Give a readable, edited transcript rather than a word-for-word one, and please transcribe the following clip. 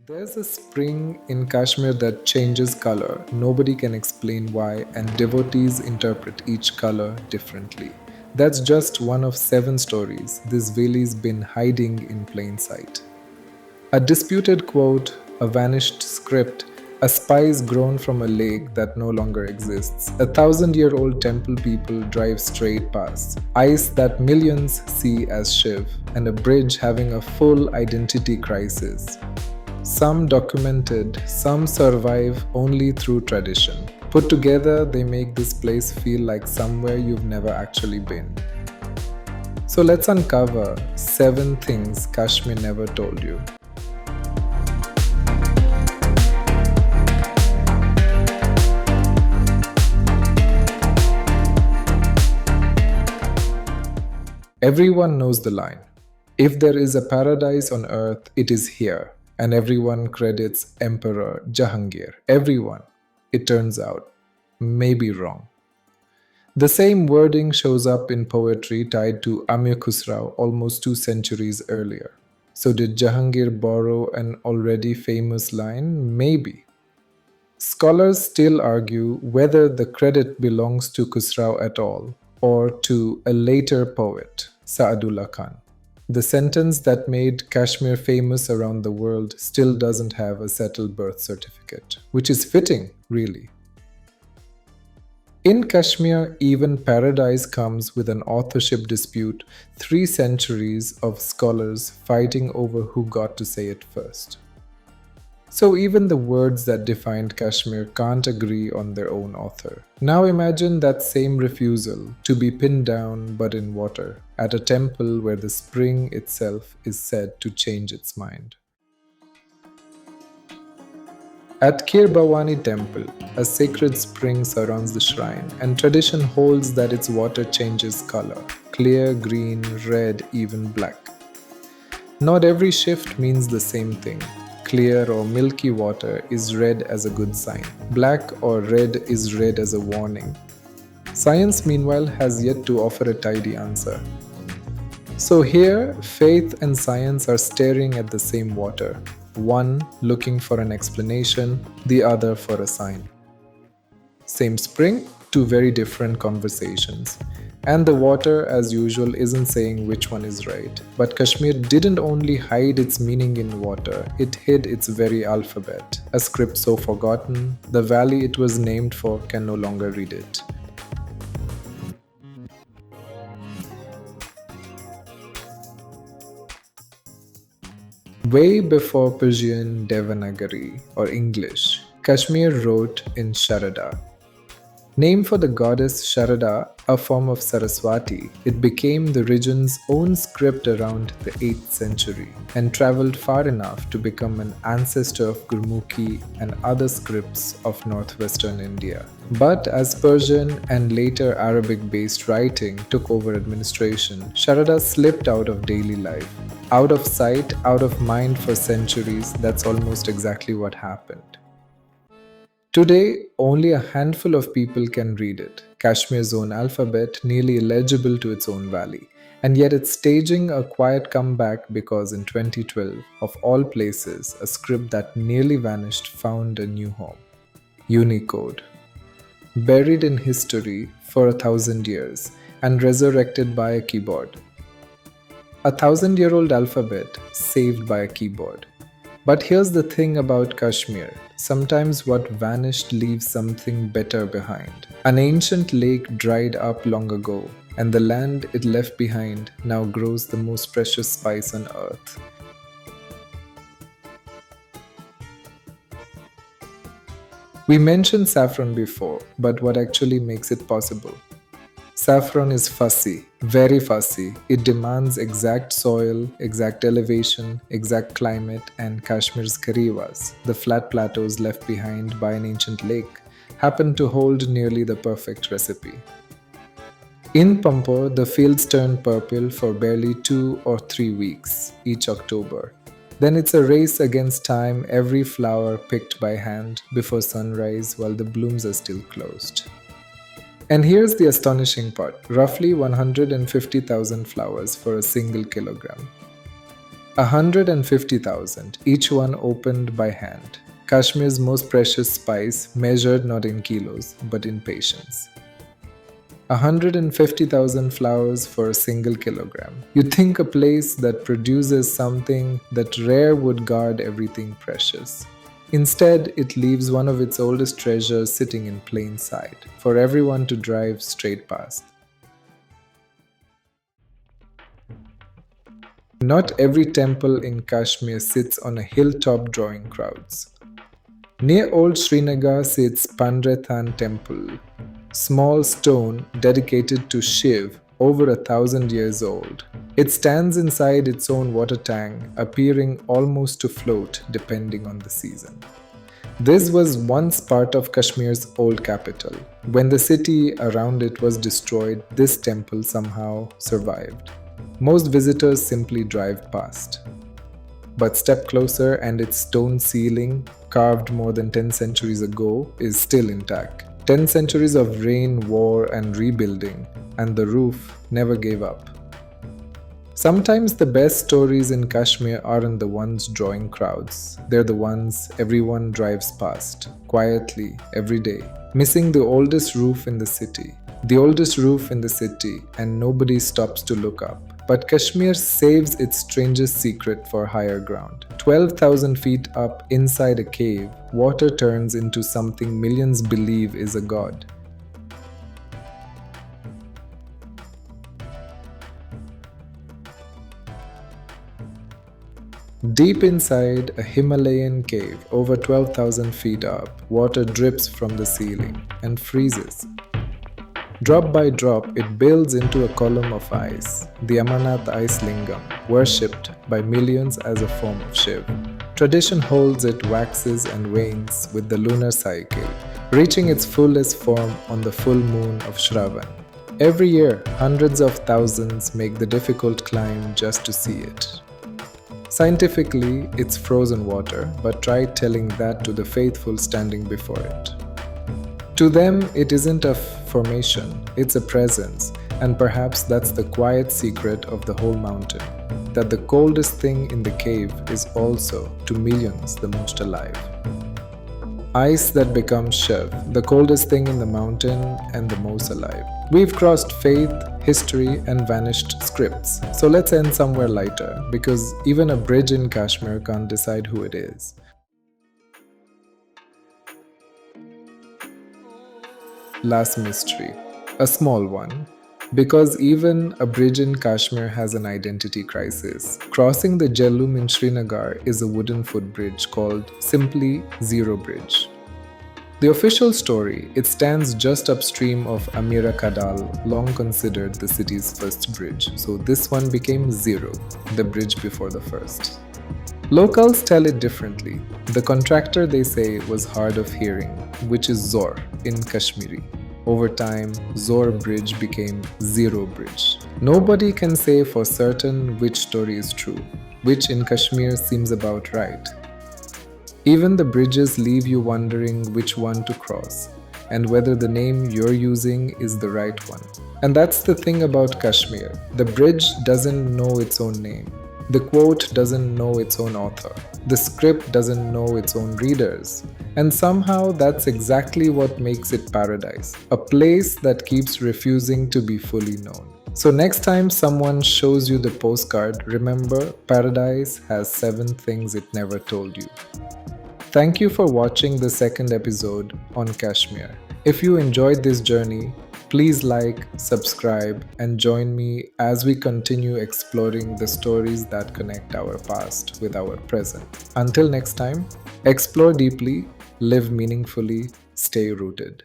There's a spring in Kashmir that changes color. Nobody can explain why, and devotees interpret each color differently. That's just one of 7 stories this valley's been hiding in plain sight. A disputed quote, a vanished script, a spice grown from a lake that no longer exists, a 1,000-year-old temple people drive straight past, ice that millions see as Shiv, and a bridge having a full identity crisis. Some documented, some survive only through tradition. Put together, they make this place feel like somewhere you've never actually been. So let's uncover 7 things Kashmir never told you. Everyone knows the line. If there is a paradise on earth, it is here. And everyone credits Emperor Jahangir. Everyone, it turns out, may be wrong. The same wording shows up in poetry tied to Amir Khusrau almost 2 centuries earlier. So did Jahangir borrow an already famous line? Maybe. Scholars still argue whether the credit belongs to Khusrau at all or to a later poet, Sa'adullah Khan. The sentence that made Kashmir famous around the world still doesn't have a settled birth certificate, which is fitting, really. In Kashmir, even paradise comes with an authorship dispute, 3 centuries of scholars fighting over who got to say it first. So even the words that defined Kashmir can't agree on their own author. Now imagine that same refusal to be pinned down but in water at a temple where the spring itself is said to change its mind. At Kir Bhavani temple, a sacred spring surrounds the shrine and tradition holds that its water changes color, clear, green, red, even black. Not every shift means the same thing. Clear or milky water is read as a good sign. Black or red is read as a warning. Science, meanwhile, has yet to offer a tidy answer. So here, faith and science are staring at the same water, one looking for an explanation, the other for a sign. Same spring, 2 very different conversations. And the water, as usual, isn't saying which one is right. But Kashmir didn't only hide its meaning in water, it hid its very alphabet. A script so forgotten, the valley it was named for can no longer read it. Way before Persian, Devanagari, or English, Kashmir wrote in Sharada. Named for the goddess Sharada, a form of Saraswati, it became the region's own script around the 8th century and traveled far enough to become an ancestor of Gurmukhi and other scripts of northwestern India. But as Persian and later Arabic-based writing took over administration, Sharada slipped out of daily life. Out of sight, out of mind for centuries, that's almost exactly what happened. Today, only a handful of people can read it, Kashmir's own alphabet, nearly illegible to its own valley. And yet it's staging a quiet comeback because in 2012, of all places, a script that nearly vanished found a new home. Unicode. Buried in history for 1,000 years and resurrected by a keyboard. A 1,000-year-old alphabet saved by a keyboard. But here's the thing about Kashmir. Sometimes what vanished leaves something better behind. An ancient lake dried up long ago, and the land it left behind now grows the most precious spice on earth. We mentioned saffron before, but what actually makes it possible? Saffron is fussy, very fussy. It demands exact soil, exact elevation, exact climate, and Kashmir's Kariwas, the flat plateaus left behind by an ancient lake, happen to hold nearly the perfect recipe. In Pampore, the fields turn purple for barely 2 or 3 weeks each October. Then it's a race against time, every flower picked by hand before sunrise while the blooms are still closed. And here's the astonishing part, roughly 150,000 flowers for a single kilogram. 150,000, each one opened by hand. Kashmir's most precious spice, measured not in kilos, but in patience. 150,000 flowers for a single kilogram. You think a place that produces something that rare would guard everything precious. Instead, it leaves one of its oldest treasures sitting in plain sight for everyone to drive straight past. Not every temple in Kashmir sits on a hilltop drawing crowds. Near Old Srinagar sits Pandrethan Temple, small stone dedicated to Shiv, over 1,000 years old. It stands inside its own water tank, appearing almost to float depending on the season. This was once part of Kashmir's old capital. When the city around it was destroyed, this temple somehow survived. Most visitors simply drive past. But step closer and its stone ceiling, carved more than 10 centuries ago, is still intact. 10 centuries of rain, war, and rebuilding, and the roof never gave up. Sometimes the best stories in Kashmir aren't the ones drawing crowds. They're the ones everyone drives past, quietly, every day, missing the oldest roof in the city. The oldest roof in the city, and nobody stops to look up. But Kashmir saves its strangest secret for higher ground. 12,000 feet up inside a cave, water turns into something millions believe is a god. Deep inside a Himalayan cave, over 12,000 feet up, water drips from the ceiling and freezes. Drop by drop, it builds into a column of ice, the Amarnath ice lingam, worshipped by millions as a form of Shiv. Tradition holds it waxes and wanes with the lunar cycle, reaching its fullest form on the full moon of Shravan. Every year, hundreds of thousands make the difficult climb just to see it. Scientifically, it's frozen water, but try telling that to the faithful standing before it. To them, it isn't a formation, it's a presence, and perhaps that's the quiet secret of the whole mountain, that the coldest thing in the cave is also, to millions, the most alive. Ice that becomes Shiv, the coldest thing in the mountain and the most alive. We've crossed faith, history, and vanished scripts. So let's end somewhere lighter, because even a bridge in Kashmir can't decide who it is. Last mystery, a small one, because even a bridge in Kashmir has an identity crisis. Crossing the Jhelum in Srinagar is a wooden footbridge called simply Zero Bridge. The official story, it stands just upstream of Amira Kadal, long considered the city's first bridge, so this one became Zero, the bridge before the first. Locals tell it differently. The contractor, they say, was hard of hearing, which is Zor in Kashmiri. Over time, Zor Bridge became Zero Bridge. Nobody can say for certain which story is true, which in Kashmir seems about right. Even the bridges leave you wondering which one to cross, and whether the name you're using is the right one. And that's the thing about Kashmir. The bridge doesn't know its own name. The quote doesn't know its own author. The script doesn't know its own readers. And somehow that's exactly what makes it paradise. A place that keeps refusing to be fully known. So next time someone shows you the postcard, remember, paradise has 7 things it never told you. Thank you for watching the second episode on Kashmir. If you enjoyed this journey, please like, subscribe, and join me as we continue exploring the stories that connect our past with our present. Until next time, explore deeply, live meaningfully, stay rooted.